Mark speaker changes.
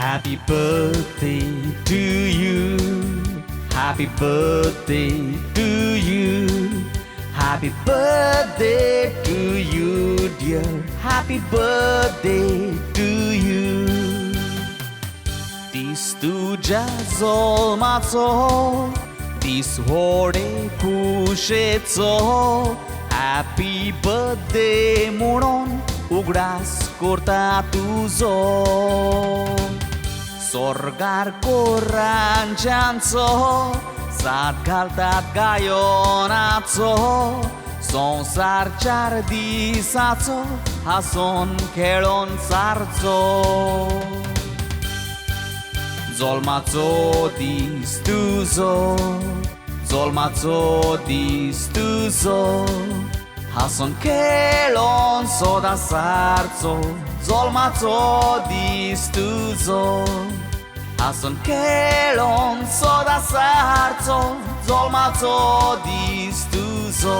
Speaker 1: Happy birthday to you. Happy birthday to you. Happy birthday to you, dear. Happy birthday to you. तीस तुझ्या जल्माचो दीस व्हडे खुशेचो happy birthday म्हणून उगडास करता तुजो स्वर्गार कोरांच्यांचो साथ घालतात गायनाचो संसार 4 दिसाचो हांसून खेळोन सारचो जल्माचो दीस तुजो जल्माचो दीस तुजो हांसून खेळोन सदां सारचो जल्माचो दीस तुजो हांसून खेळोन सदां सारचो जल्माचो दीस तुजो